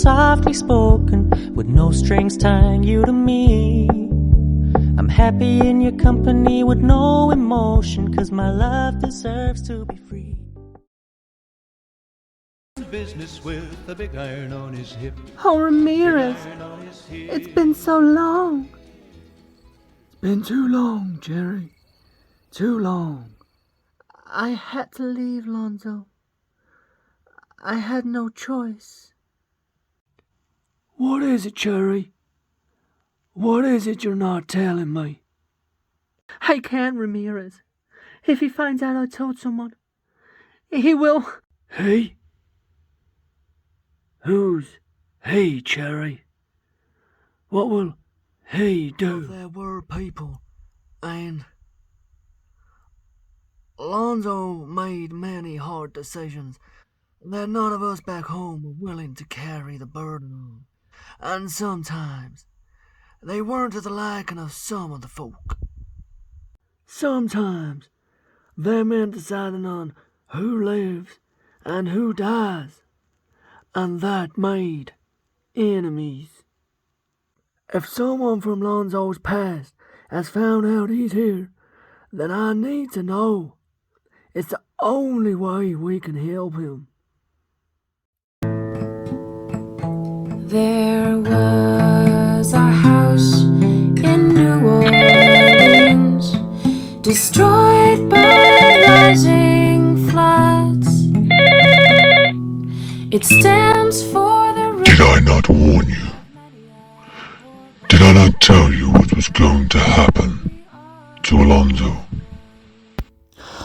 softly spoken, with no strings tying you to me. I'm happy in your company with no emotion, 'cause my love deserves to be free. Business with a big iron on his hip. Oh, Ramirez, it's been so long. It's been too long, Jerry. Too long. I had to leave, Alonzo. I had no choice. What is it, Jerry? What is it you're not telling me? I can't, Ramirez. If he finds out I told someone, he will... He? Who's he, Jerry? What will he do? There were people, and Alonzo made many hard decisions that none of us back home were willing to carry the burden on. And sometimes they weren't to the liking of some of the folk. Sometimes they meant deciding on who lives and who dies, and that made enemies. If someone from Alonzo's past has found out he's here, then I need to know. It's the only way we can help him. There was a house in New Orleans, destroyed by rising floods. It stands for the... Did I not warn you? Did I not tell you what was going to happen to Alonzo?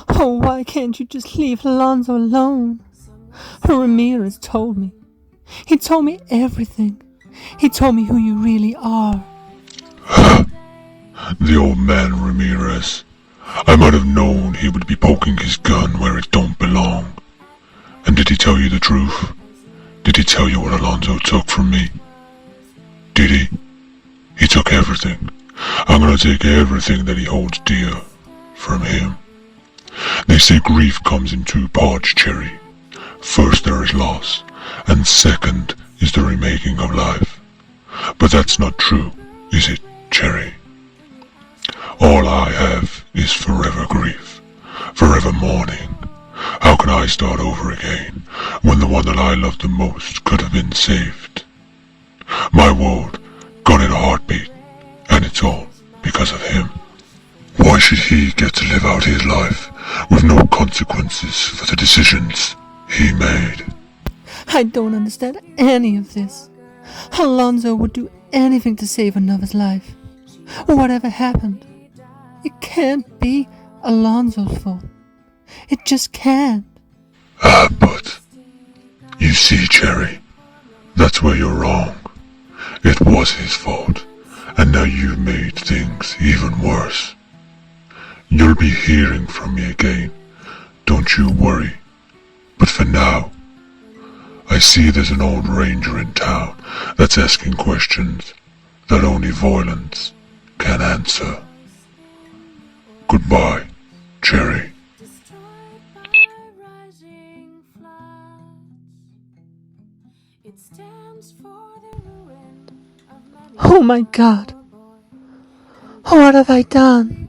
Oh, why can't you just leave Alonzo alone? Ramirez told me. He told me everything. He told me who you really are. The old man Ramirez. I might have known he would be poking his gun where it don't belong. And did he tell you the truth? Did he tell you what Alonzo took from me? Did he? He took everything. I'm gonna take everything that he holds dear from him. They say grief comes in two parts, Cherry. First there is loss, and second is the remaking of life. But that's not true, is it, Cherry? All I have is forever grief, forever mourning. How can I start over again when the one that I loved the most could have been saved? My world gone in a heartbeat, and it's all because of him. Why should he get to live out his life with no consequences for the decisions he made? I don't understand any of this. Alonzo would do anything to save another's life. Whatever happened, it can't be Alonzo's fault. It just can't. But you see, Cherry, that's where you're wrong. It was his fault, and now you've made things even worse. You'll be hearing from me again, don't you worry. But for now, I see there's an old ranger in town that's asking questions that only violence can answer. Goodbye, Cherry. Oh my God. What have I done?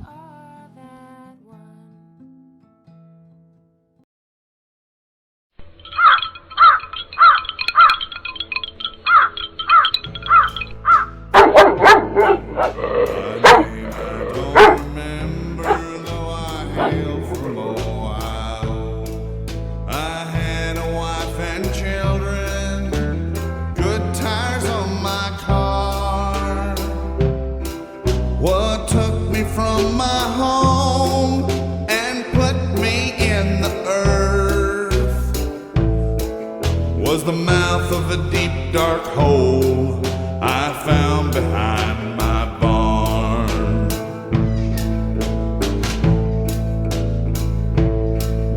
What took me from my home and put me in the earth was the mouth of a deep dark hole I found behind my barn.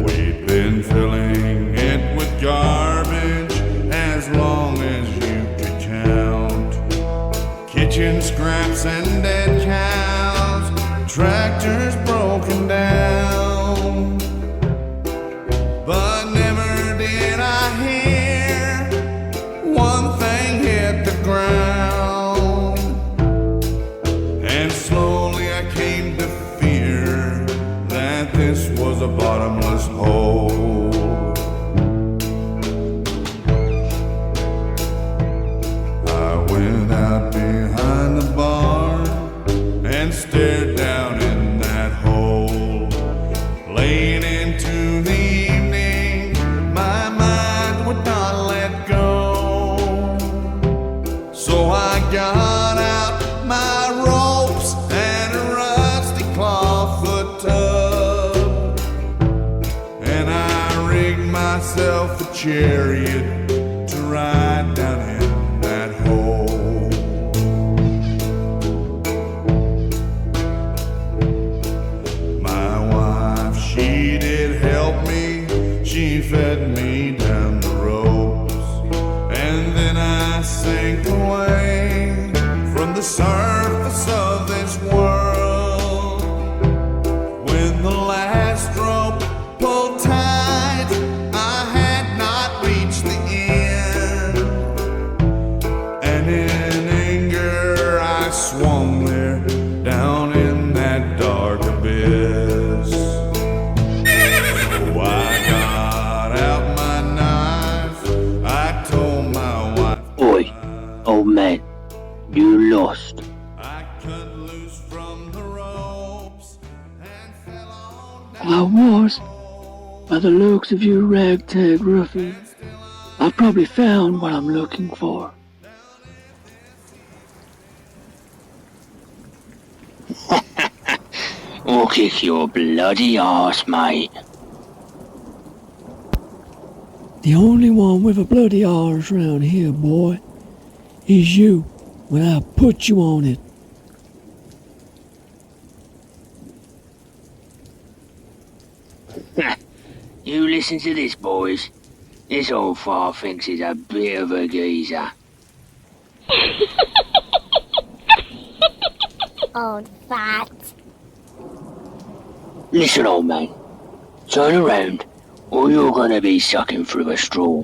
We'd been filling it with garbage as long as you could count. Kitchen scraps and dead cows, tractors broken down. But never did I hear one thing down in that hole. Late into the evening, my mind would not let go. So I got out my ropes and a rusty clawfoot tub, and I rigged myself a chariot to ride down in that hole. My wife, she did help me. She fed me down the ropes, and then I sank away from the surface of this world. When the last rope pulled tight, I had not reached the end, and in anger I swung there down in that dark abyss. So I got out my knife, I told my wife, Oi, old man, you lost. I cut loose from the ropes and fell on down. I was. By the looks of you ragtag ruffians, I've probably found what I'm looking for. I'll kick your bloody arse, mate. The only one with a bloody arse round here, boy, is you when I put you on it. You listen to this, boys. This old fart thinks he's a bit of a geezer. Old fat. Listen, old man. Turn around, or you're gonna be sucking through a straw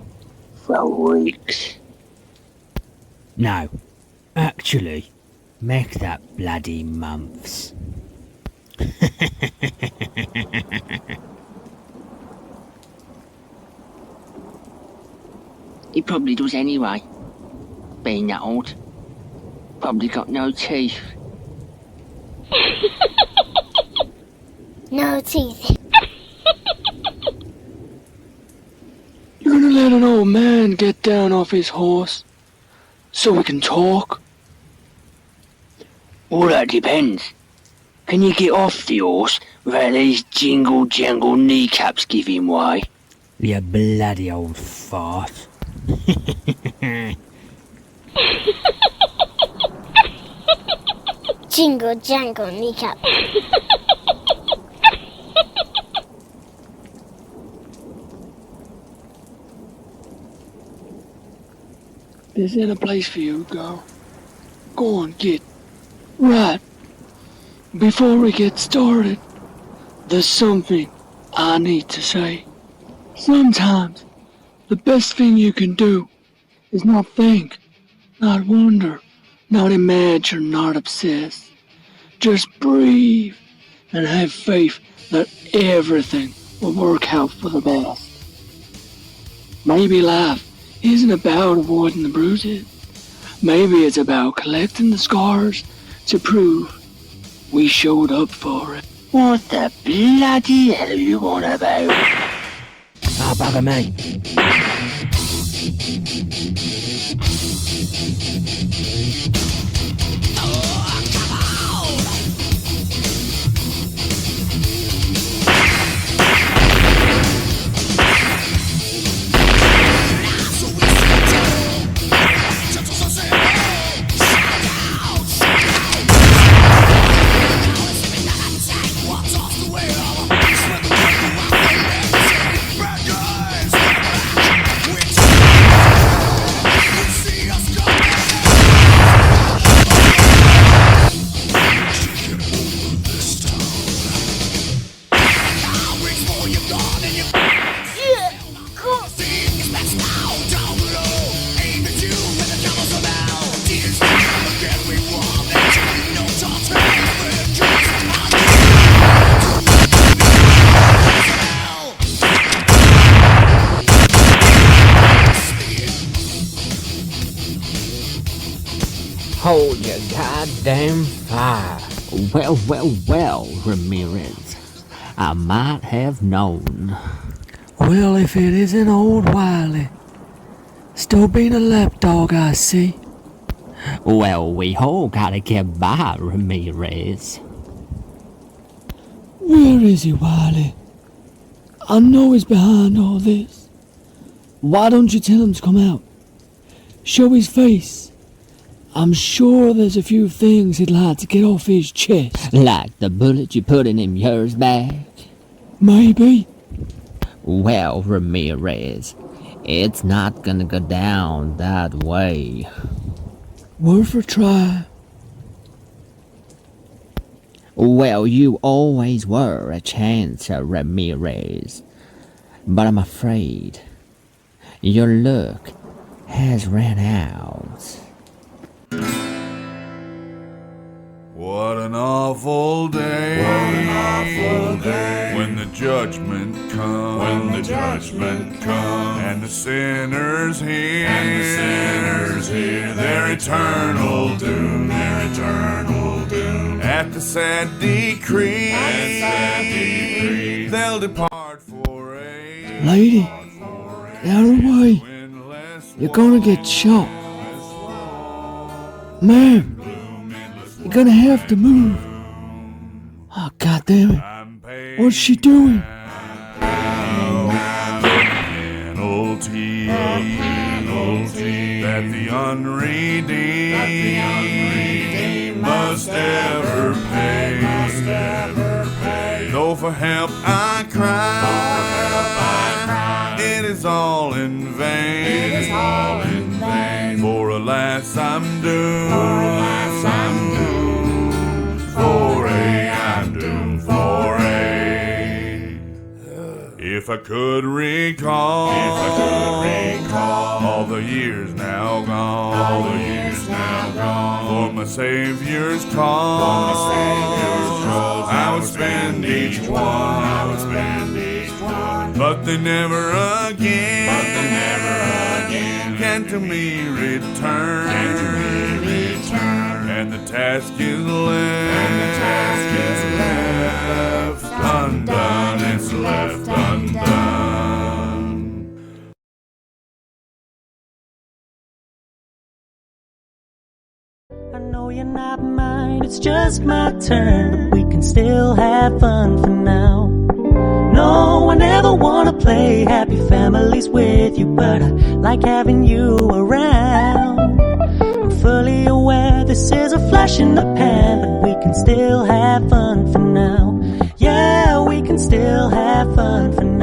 for weeks. No, actually, make that bloody months. He probably does anyway. Being that old. Probably got no teeth. No teeth. You're gonna let an old man get down off his horse so we can talk? Well, that depends. Can you get off the horse without these jingle-jangle kneecaps giving way? You bloody old fart. Jingle jangle kneecap. This ain't a place for you, girl. Go on, get. Right. Before we get started, there's something I need to say. Sometimes, the best thing you can do is not think, not wonder, not imagine, not obsess. Just breathe and have faith that everything will work out for the best. Maybe life isn't about avoiding the bruises. Maybe it's about collecting the scars to prove we showed up for it. What the bloody hell are you on about? Ah, bugger me. Hold your goddamn fire, Well, Ramirez. I might have known. Well, if it isn't old Wiley. Still being a lapdog, I see. Well, we all gotta get by, Ramirez. Where is he, Wiley? I know he's behind all this. Why don't you tell him to come out? Show his face. I'm sure there's a few things he'd like to get off his chest. Like the bullet you put in him years back? Maybe. Well, Ramirez, it's not gonna go down that way. Worth a try. Well, you always were a chancer, Ramirez. But I'm afraid your luck has ran out. What an awful day. What an awful day. When the judgment comes. When the judgment comes. And the sinners hear. And the sinners hear their eternal doom. Their eternal doom. At the sad decree. At the sad decree. They'll depart for a. Lady, get out of the way. You're gonna get shot. Ma'am. You're gonna have to move. Oh, God damn it. What's she doing? Penalty that the unredeemed must ever pay. Though for help I cry, it is all in vain. For alas I'm doomed. If I could recall, all the years now gone, for my Savior's cause, I would spend each one, but they never again, can to me return, and the task is left undone, it's left undone. I know you're not mine, it's just my turn, but we can still have fun for now. No, I never wanna play happy families with you, but I like having you around. I'm fully aware this is a flash in the pan, but we can still have fun for now. Yeah, we can still have fun for now.